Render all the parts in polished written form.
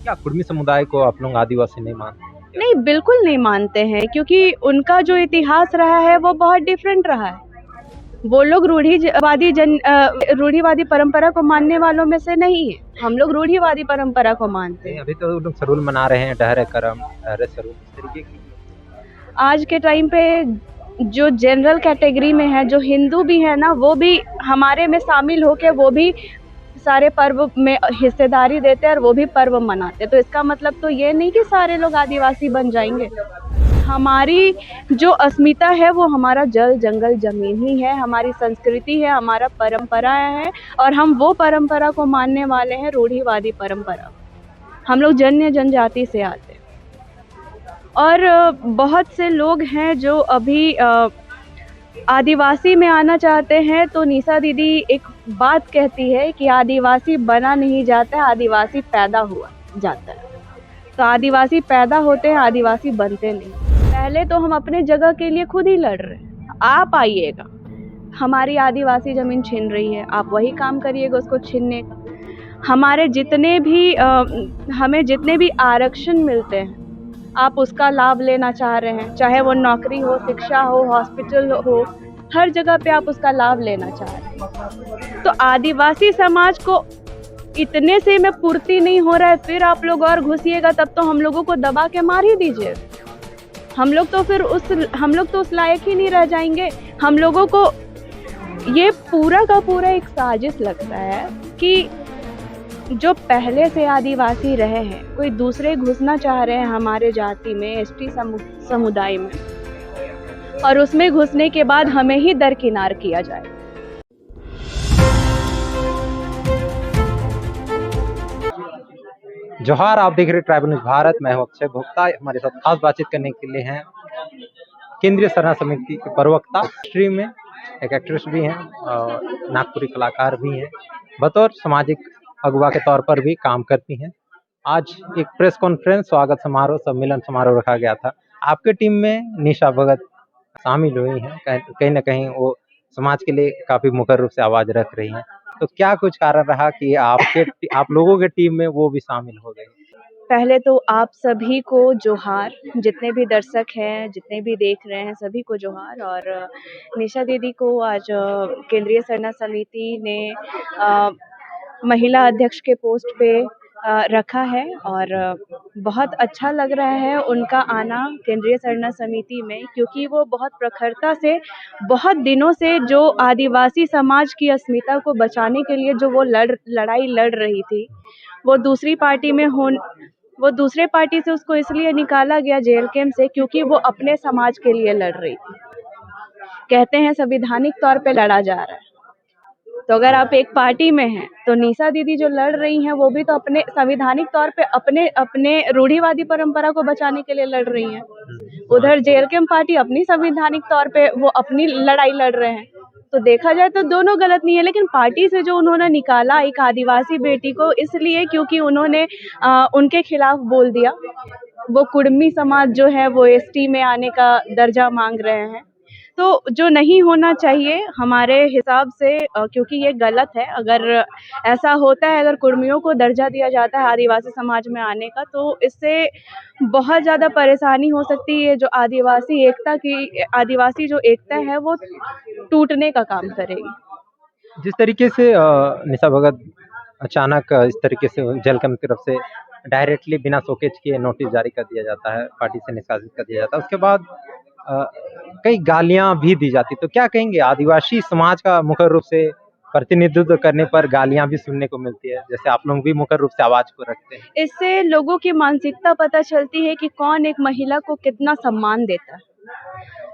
क्या कुर्मी समुदाय को आप लोग आदिवासी नहीं मानते? नहीं, बिल्कुल नहीं मानते हैं, क्योंकि उनका जो इतिहास रहा है वो बहुत डिफरेंट रहा है। वो लोग रूढ़िवादी परंपरा को मानने वालों में से नहीं है। हम लोग रूढ़िवादी परंपरा को मानते नहीं, हैं। अभी तो लोग सरूल मना रहे हैं, डहरे करम, डहरे सरूल, इस तरीके की। आज के टाइम पे जो जनरल कैटेगरी में है, जो हिंदू भी है ना, वो भी हमारे में शामिल होके वो भी सारे पर्व में हिस्सेदारी देते हैं और वो भी पर्व मनाते हैं। तो इसका मतलब तो ये नहीं कि सारे लोग आदिवासी बन जाएंगे। हमारी जो अस्मिता है वो हमारा जल जंगल जमीन ही है, हमारी संस्कृति है, हमारा परंपरा है, और हम वो परंपरा को मानने वाले हैं, रूढ़िवादी परंपरा। हम लोग जन्य जनजाति से आते हैं। और बहुत से लोग हैं जो अभी आदिवासी में आना चाहते हैं। तो निशा दीदी एक बात कहती है कि आदिवासी बना नहीं जाता, आदिवासी पैदा हुआ जाता है। तो आदिवासी पैदा होते हैं, आदिवासी बनते नहीं। पहले तो हम अपने जगह के लिए खुद ही लड़ रहे हैं। आप आइएगा, हमारी आदिवासी ज़मीन छीन रही है, आप वही काम करिएगा उसको छीनने का। हमें जितने भी आरक्षण मिलते हैं, आप उसका लाभ लेना चाह रहे हैं, चाहे वो नौकरी हो, शिक्षा हो, हॉस्पिटल हो, हर जगह पे आप उसका लाभ लेना चाह रहे हैं। तो आदिवासी समाज को इतने से में पूर्ति नहीं हो रहा है, फिर आप लोग और घुसिएगा, तब तो हम लोगों को दबा के मार ही दीजिए। हम लोग तो उस लायक ही नहीं रह जाएंगे। हम लोगों को ये पूरा का पूरा एक साजिश लगता है कि जो पहले से आदिवासी रहे हैं, कोई दूसरे घुसना चाह रहे हैं हमारे जाति में, एसटी समुदाय में, और उसमें घुसने के बाद हमें ही दरकिनार किया जाए। जोहार, आप देख रहे ट्राइबल न्यूज भारत। मैं हूं अक्षय भोक्ता। हमारे साथ खास बातचीत करने के लिए हैं केंद्रीय सरना समिति के प्रवक्ता, इंडस्ट्री में एक एक्ट्रेस भी हैं और नागपुरी कलाकार भी हैं, बतौर सामाजिक अगुवा के तौर पर भी काम करती हैं। आज एक प्रेस कॉन्फ्रेंस, स्वागत समारोह, सम्मेलन समारोह रखा गया था। आपके टीम में निशा भगत शामिल हुई हैं। कहीं ना कहीं वो समाज के लिए काफी मुखर रूप से आवाज रख रही हैं। तो क्या कुछ कारण रहा कि आप लोगों के टीम में वो भी शामिल हो गई? पहले तो आप सभी को जोहार, जितने भी दर्शक हैं, जितने भी देख रहे हैं, सभी को जोहार। और निशा दीदी को आज केंद्रीय सरना समिति ने महिला अध्यक्ष के पोस्ट पे रखा है, और बहुत अच्छा लग रहा है उनका आना केंद्रीय सरना समिति में, क्योंकि वो बहुत प्रखरता से, बहुत दिनों से जो आदिवासी समाज की अस्मिता को बचाने के लिए जो वो लड़ाई लड़ रही थी, वो दूसरे पार्टी से उसको इसलिए निकाला गया जेल कैंप से, क्योंकि वो अपने समाज के लिए लड़ रही थी। कहते हैं संवैधानिक तौर पे लड़ा जा रहा है, तो अगर आप एक पार्टी में हैं, तो निशा दीदी जो लड़ रही हैं वो भी तो अपने संवैधानिक तौर पे अपने रूढ़िवादी परंपरा को बचाने के लिए लड़ रही हैं। उधर जेल कैंप पार्टी अपनी संवैधानिक तौर पे वो अपनी लड़ाई लड़ रहे हैं। तो देखा जाए तो दोनों गलत नहीं है, लेकिन पार्टी से जो उन्होंने निकाला एक आदिवासी बेटी को, इसलिए क्योंकि उन्होंने उनके खिलाफ बोल दिया। वो कुर्मी समाज जो है वो एसटी में आने का दर्जा मांग रहे हैं, तो जो नहीं होना चाहिए हमारे हिसाब से, क्योंकि ये गलत है। अगर ऐसा होता है, अगर कुर्मियों को दर्जा दिया जाता है आदिवासी समाज में आने का, तो इससे बहुत ज़्यादा परेशानी हो सकती है। जो आदिवासी जो एकता है वो टूटने का काम करेगी। जिस तरीके से निशा भगत अचानक इस तरीके से जेल कैंप की तरफ से डायरेक्टली बिना शोकेज किए नोटिस जारी कर दिया जाता है, पार्टी से निष्कासित कर दिया जाता है, उसके बाद कई गालियां भी दी जाती, तो क्या कहेंगे? आदिवासी समाज का मुख्य रूप से प्रतिनिधित्व करने पर गालियां भी सुनने को मिलती है, जैसे आप लोग भी मुख्य रूप से आवाज को रखते हैं। इससे लोगों की मानसिकता पता चलती है कि कौन एक महिला को कितना सम्मान देता है।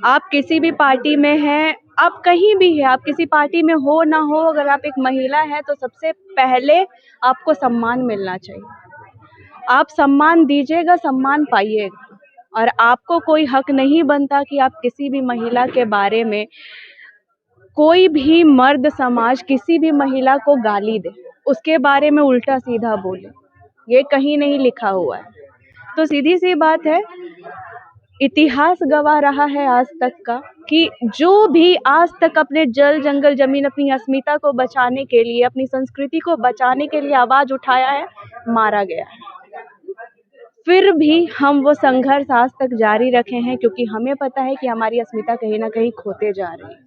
आप किसी भी पार्टी में हैं, आप कहीं भी हैं, आप किसी पार्टी में हो ना हो, अगर आप एक महिला हैं तो सबसे पहले आपको सम्मान मिलना चाहिए। आप सम्मान दीजिएगा, सम्मान पाइएगा, और आपको कोई हक नहीं बनता कि आप किसी भी महिला के बारे में, कोई भी मर्द समाज किसी भी महिला को गाली दे, उसके बारे में उल्टा सीधा बोले, ये कहीं नहीं लिखा हुआ है। तो सीधी सी बात है, इतिहास गवाह रहा है आज तक का कि जो भी आज तक अपने जल जंगल जमीन, अपनी अस्मिता को बचाने के लिए, अपनी संस्कृति को बचाने के लिए आवाज उठाया है, मारा गया है। फिर भी हम वो संघर्ष आज तक जारी रखे हैं, क्योंकि हमें पता है कि हमारी अस्मिता कहीं ना कहीं खोते जा रही है।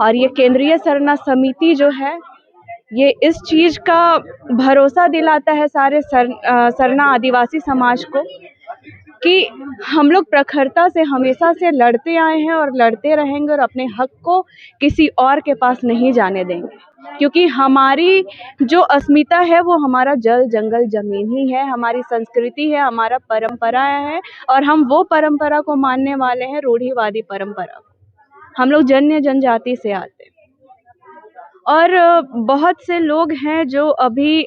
और ये केंद्रीय सरना समिति जो है, ये इस चीज़ का भरोसा दिलाता है सारे सरना आदिवासी समाज को कि हम लोग प्रखरता से हमेशा से लड़ते आए हैं और लड़ते रहेंगे, और अपने हक को किसी और के पास नहीं जाने देंगे। क्योंकि हमारी जो अस्मिता है वो हमारा जल जंगल जमीन ही है, हमारी संस्कृति है, हमारा परंपरा है, और हम वो परंपरा को मानने वाले हैं, रूढ़िवादी परंपरा। हम लोग जन्य जनजाति से आते हैं, और बहुत से लोग हैं जो अभी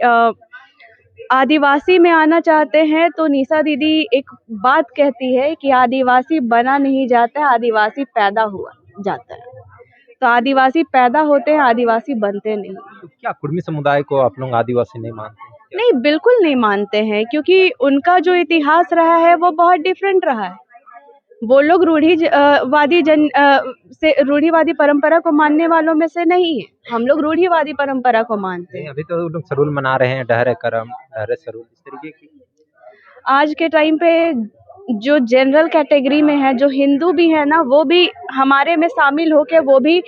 आदिवासी में आना चाहते हैं। तो निशा दीदी एक बात कहती है कि आदिवासी बना नहीं जाता है, आदिवासी पैदा हुआ जाता है। तो आदिवासी पैदा होते हैं, आदिवासी बनते नहीं। तो क्या कुर्मी समुदाय को आप लोग आदिवासी नहीं मानते? नहीं, बिल्कुल नहीं मानते हैं, क्योंकि उनका जो इतिहास रहा है वो बहुत डिफरेंट रहा है। वो लोग रूढ़िवादी परंपरा को मानने वालों में से नहीं है। हम लोग रूढ़िवादी परंपरा को मानते हैं। अभी तो लोग सरूल मना रहे हैं, डहरे करम, डहरे सरूल, इस तरीके की। आज के टाइम पे जो जनरल कैटेगरी में है, जो हिंदू भी है ना, वो भी हमारे में शामिल होके वो भी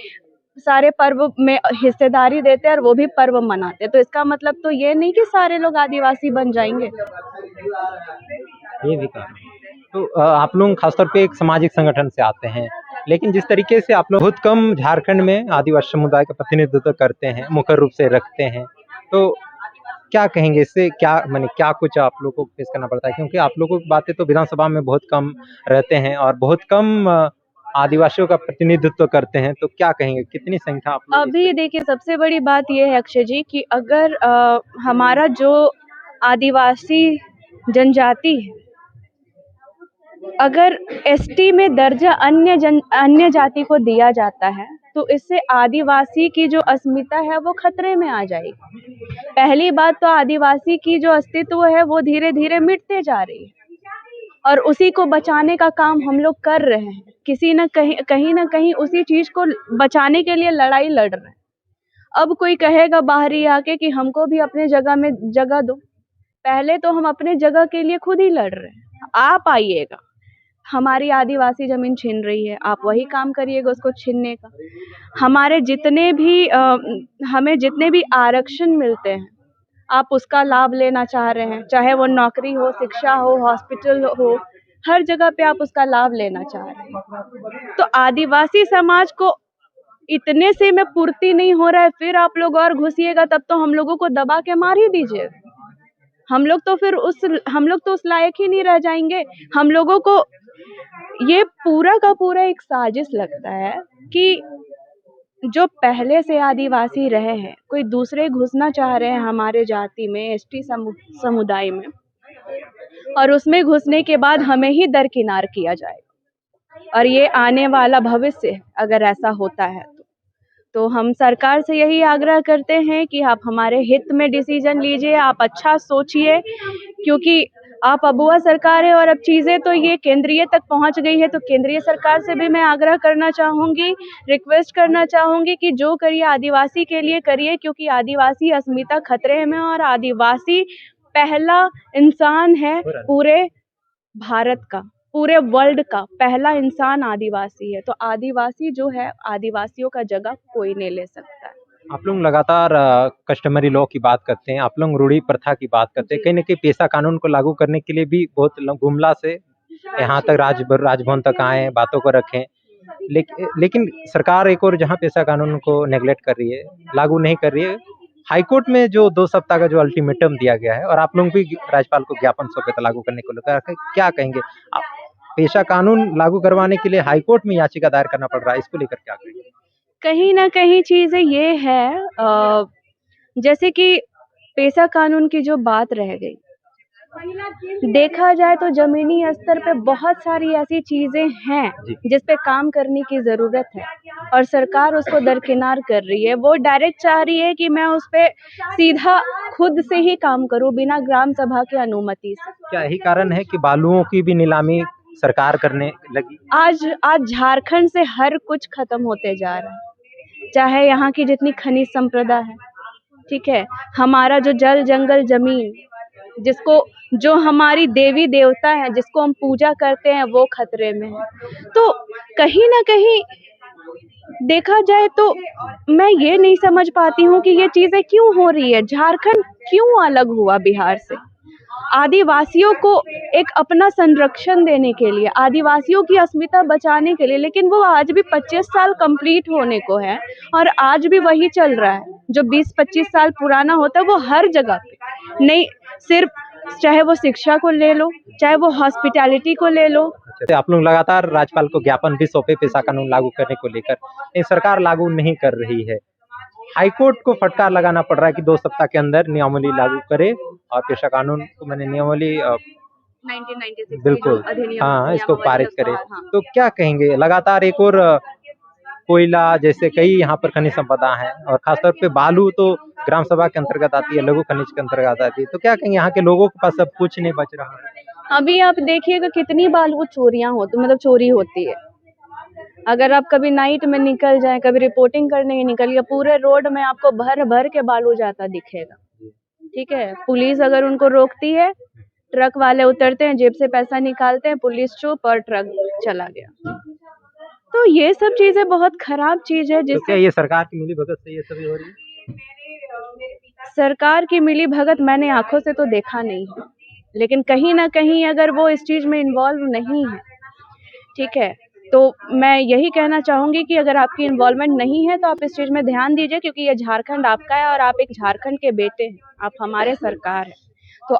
सारे पर्व में हिस्सेदारी देते हैं और वो भी पर्व मनाते हैं। तो इसका मतलब तो ये नहीं कि सारे लोग आदिवासी बन जाएंगे। ये भी कारण है। तो आप लोग खासतौर पे एक सामाजिक संगठन से आते हैं, लेकिन जिस तरीके से आप लोग बहुत कम झारखंड में आदिवासी समुदाय का प्रतिनिधित्व करते हैं, मुख्य रूप से रखते हैं, तो क्या कहेंगे इससे? क्या माने क्या कुछ आप लोग को फेस करना पड़ता है? क्योंकि आप लोगों की बातें तो विधानसभा में बहुत कम रहते हैं और बहुत कम आदिवासियों का प्रतिनिधित्व करते हैं, तो क्या कहेंगे कितनी संख्या आप लोग? अभी देखिए, सबसे बड़ी बात ये है अक्षय जी कि अगर हमारा जो आदिवासी जनजाति है, अगर एसटी में दर्जा अन्य जाति को दिया जाता है, तो इससे आदिवासी की जो अस्मिता है वो खतरे में आ जाएगी। पहली बात तो आदिवासी की जो अस्तित्व है वो धीरे धीरे मिटते जा रही है, और उसी को बचाने का काम हम लोग कर रहे हैं। कहीं ना कहीं उसी चीज को बचाने के लिए लड़ाई लड़ रहे हैं। अब कोई कहेगा बाहरी आके कि हमको भी अपने जगह में जगह दो। पहले तो हम अपने जगह के लिए खुद ही लड़ रहे हैं। आप आइएगा, हमारी आदिवासी जमीन छीन रही है, आप वही काम करिएगा उसको छीनने का। हमारे हमें जितने भी आरक्षण मिलते हैं, आप उसका लाभ लेना चाह रहे हैं, चाहे वो नौकरी हो, शिक्षा हो, हॉस्पिटल हो, हर जगह पे आप उसका लाभ लेना चाह रहे हैं। तो आदिवासी समाज को इतने से में पूर्ति नहीं हो रहा है, फिर आप लोग और घुसिएगा, तब तो हम लोगों को दबा के मार ही दीजिए। हम लोग तो उस लायक ही नहीं रह जाएंगे। हम लोगों को ये पूरा का पूरा एक साजिश लगता है कि जो पहले से आदिवासी रहे हैं, कोई दूसरे घुसना चाह रहे हैं हमारे जाति में, एसटी समुदाय में, और उसमें घुसने के बाद हमें ही दरकिनार किया जाएगा। और ये आने वाला भविष्य है अगर ऐसा होता है तो हम सरकार से यही आग्रह करते हैं कि आप हमारे हित में डिसीजन लीजिए, आप अच्छा सोचिए, क्योंकि आप अबुआ सरकार है और अब चीज़ें तो ये केंद्रीय तक पहुंच गई है। तो केंद्रीय सरकार से भी मैं आग्रह करना चाहूँगी, रिक्वेस्ट करना चाहूँगी कि जो करिए आदिवासी के लिए करिए, क्योंकि आदिवासी अस्मिता खतरे में, और आदिवासी पहला इंसान है पूरे भारत का, पूरे वर्ल्ड का पहला इंसान आदिवासी है। तो आदिवासी जो है, आदिवासियों का जगह कोई नहीं ले सकता है। आप लोग लगातार कस्टमरी लॉ की बात करते हैं, आप लोग रूढ़ी प्रथा की बात करते हैं, कहीं ना कहीं पेशा कानून को लागू करने के लिए भी बहुत गुमला से यहाँ तक राजभवन तक आए, बातों को रखें, लेकिन सरकार एक और जहाँ पेशा कानून को नेगलेक्ट कर रही है, लागू नहीं कर रही है। हाईकोर्ट में जो 2 सप्ताह का जो अल्टीमेटम दिया गया है, और आप लोग भी राज्यपाल को ज्ञापन सौंपे थे लागू करने को लेकर, क्या कहेंगे? पेशा कानून लागू करवाने के लिए हाईकोर्ट में याचिका दायर करना पड़ रहा है, इसको लेकर क्या कहेंगे? कहीं ना कहीं चीज़ें ये है, जैसे कि पेशा कानून की जो बात रह गई, देखा जाए तो जमीनी स्तर पे बहुत सारी ऐसी चीजें हैं जिस पे काम करने की जरूरत है, और सरकार उसको दरकिनार कर रही है। वो डायरेक्ट चाह रही है कि मैं उस पे सीधा खुद से ही काम करूं बिना ग्राम सभा की अनुमति से। क्या यही कारण है कि बालुओं की भी नीलामी सरकार करने लगी? आज झारखंड से हर कुछ खत्म होते जा रहा है, चाहे यहाँ की जितनी खनिज संपदा है, ठीक है, हमारा जो जल जंगल जमीन जिसको जो हमारी देवी देवता हैं जिसको हम पूजा करते हैं वो खतरे में है। तो कहीं ना कहीं देखा जाए तो मैं ये नहीं समझ पाती हूँ कि ये चीजें क्यों हो रही है। झारखंड क्यों अलग हुआ बिहार से? आदिवासियों को एक अपना संरक्षण देने के लिए, आदिवासियों की अस्मिता बचाने के लिए, लेकिन वो आज भी 25 साल कंप्लीट होने को है और आज भी वही चल रहा है। जो 20-25 साल पुराना होता है वो हर जगह पे नहीं, सिर्फ चाहे वो शिक्षा को ले लो, चाहे वो हॉस्पिटैलिटी को ले लो। जैसे आप लोग लगातार राज्यपाल को ज्ञापन भी सौंपे पेशा कानून लागू करने को लेकर, लेकिन सरकार लागू नहीं कर रही है। हाईकोर्ट को फटकार लगाना पड़ रहा है कि 2 सप्ताह के अंदर नियमावली लागू करे और पेशा कानून को मैंने नियमावली 1996 बिल्कुल हाँ इसको पारित करे। हाँ। तो क्या कहेंगे? लगातार एक और कोयला जैसे कई यहाँ पर खनिज संपदा है और खासतौर पे बालू तो ग्राम सभा के अंतर्गत आती है, लघु खनिज के अंतर्गत आती है। तो क्या कहेंगे यहाँ के लोगों के पास अब कुछ नहीं बच रहा है? अभी आप देखिएगा कितनी बालू चोरियां होती, मतलब चोरी होती है। अगर आप कभी नाइट में निकल जाए, कभी रिपोर्टिंग करने निकलिए, पूरे रोड में आपको भर भर के बालू जाता दिखेगा। ठीक है, पुलिस अगर उनको रोकती है, ट्रक वाले उतरते हैं, जेब से पैसा निकालते हैं, पुलिस चुप और ट्रक चला गया। तो ये सब चीजें बहुत खराब चीज है। तो जिससे क्या ये सरकार की मिलीभगत से ये सभी हो रही है? सरकार की मिली भगत मैंने आंखों से तो देखा नहीं है, लेकिन कहीं ना कहीं अगर वो इस चीज में इन्वॉल्व नहीं है, ठीक है, तो मैं यही कहना चाहूंगी कि अगर आपकी इन्वॉल्वमेंट नहीं है तो आप इस चीज में ध्यान दीजिए, क्योंकि ये झारखंड आपका है और आप एक झारखंड के बेटे हैं, आप हमारे सरकार है। तो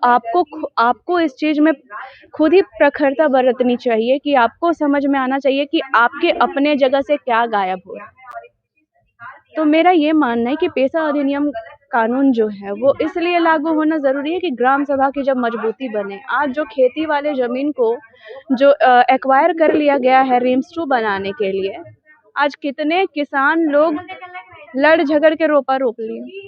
आपको इस चीज में खुद ही प्रखरता बरतनी चाहिए कि आपको समझ में आना चाहिए कि आपके अपने जगह से क्या गायब हो रहा है। तो मेरा ये मानना है कि पेशा अधिनियम कानून जो है वो इसलिए लागू होना जरूरी है कि ग्राम सभा की जब मजबूती बने। आज जो खेती वाले जमीन को जो एक्वायर कर लिया गया है रिम्स 2 बनाने के लिए, आज कितने किसान लोग लड़ झगड़ के रोपा रोप लिए,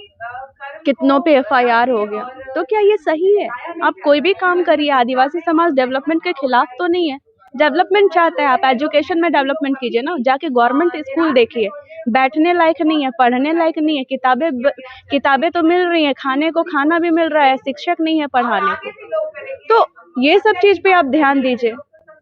कितनों पे FIR हो गया। तो क्या ये सही है? आप कोई भी काम करिए, आदिवासी समाज डेवलपमेंट के खिलाफ तो नहीं है, डेवलपमेंट चाहता है। आप एजुकेशन में डेवलपमेंट कीजिए ना, जाके गवर्नमेंट स्कूल देखिए, बैठने लायक नहीं है, पढ़ने लायक नहीं है। किताबें तो मिल रही हैं, खाने को खाना भी मिल रहा है, शिक्षक नहीं है पढ़ाने को। तो ये सब चीज पे आप ध्यान दीजिए,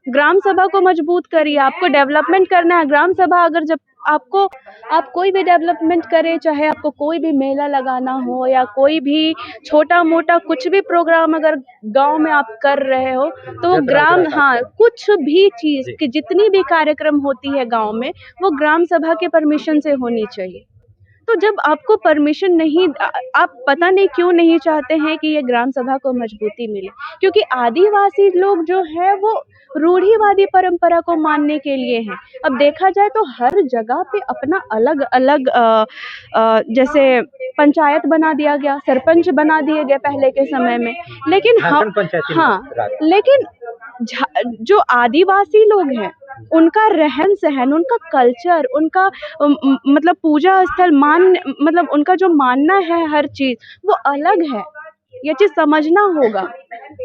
ग्राम सभा को मजबूत करिए। आपको डेवलपमेंट करना है, ग्राम सभा अगर जब आप कोई भी डेवलपमेंट करें, चाहे आपको कोई भी मेला लगाना हो या कोई भी छोटा मोटा कुछ भी प्रोग्राम अगर गांव में आप कर रहे हो, तो ग्राम कुछ भी चीज की जितनी भी कार्यक्रम होती है गांव में, वो ग्राम सभा के परमिशन से होनी चाहिए। तो जब आपको परमिशन नहीं, आप पता नहीं क्यों नहीं चाहते हैं कि ये ग्राम सभा को मजबूती मिले, क्योंकि आदिवासी लोग जो है वो रूढ़िवादी परंपरा को मानने के लिए हैं। अब देखा जाए तो हर जगह पे अपना अलग अलग जैसे पंचायत बना दिया गया, सरपंच बना दिए गए पहले के समय में, लेकिन लेकिन जो आदिवासी लोग हैं उनका रहन सहन, उनका कल्चर, उनका मतलब पूजा स्थल मतलब उनका जो मानना है हर चीज वो अलग है। ये चीज समझना होगा।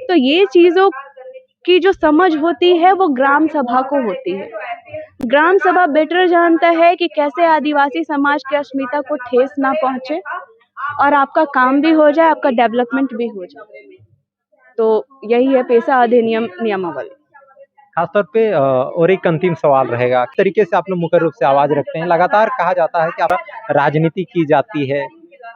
तो ये चीजों की जो समझ होती है वो ग्राम सभा को होती है। ग्राम सभा बेटर जानता है कि कैसे आदिवासी समाज की अस्मिता को ठेस ना पहुंचे और आपका काम भी हो जाए, आपका डेवलपमेंट भी हो जाए। तो यही है पेशा अधिनियम नियमावली। खासतौर पे और एक अंतिम सवाल रहेगा, किस तरीके से आप लोग मुख्य रूप से आवाज रखते हैं? लगातार कहा जाता है कि आप राजनीति की जाती है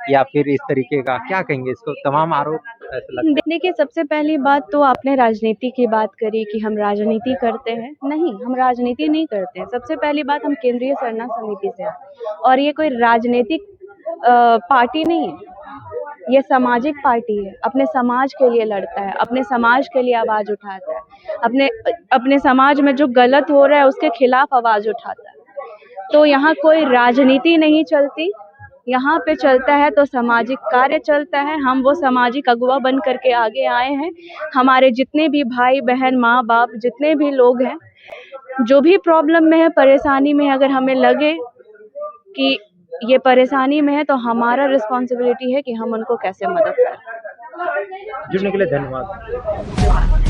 या फिर इस तरीके का, क्या कहेंगे इसको? तमाम आरोप ऐसा लगता है। देखिए, सबसे पहली बात तो आपने राजनीति की बात करी कि हम राजनीति करते हैं। नहीं, हम राजनीति नहीं करते हैं। सबसे पहली बात, हम केंद्रीय सरना समिति से हैं और ये कोई राजनीतिक पार्टी नहीं है, ये सामाजिक पार्टी है। अपने समाज के लिए लड़ता है, अपने समाज के लिए आवाज उठाता है, अपने समाज में जो गलत हो रहा है उसके खिलाफ आवाज उठाता है। तो यहाँ कोई राजनीति नहीं चलती, यहाँ पे चलता है तो सामाजिक कार्य चलता है। हम वो सामाजिक अगुवा बन करके आगे आए हैं। हमारे जितने भी भाई बहन, माँ बाप, जितने भी लोग हैं, जो भी प्रॉब्लम में है, परेशानी में, अगर हमें लगे कि ये परेशानी में है तो हमारा रिस्पॉन्सिबिलिटी है कि हम उनको कैसे मदद करें। जुड़ने के लिए धन्यवाद।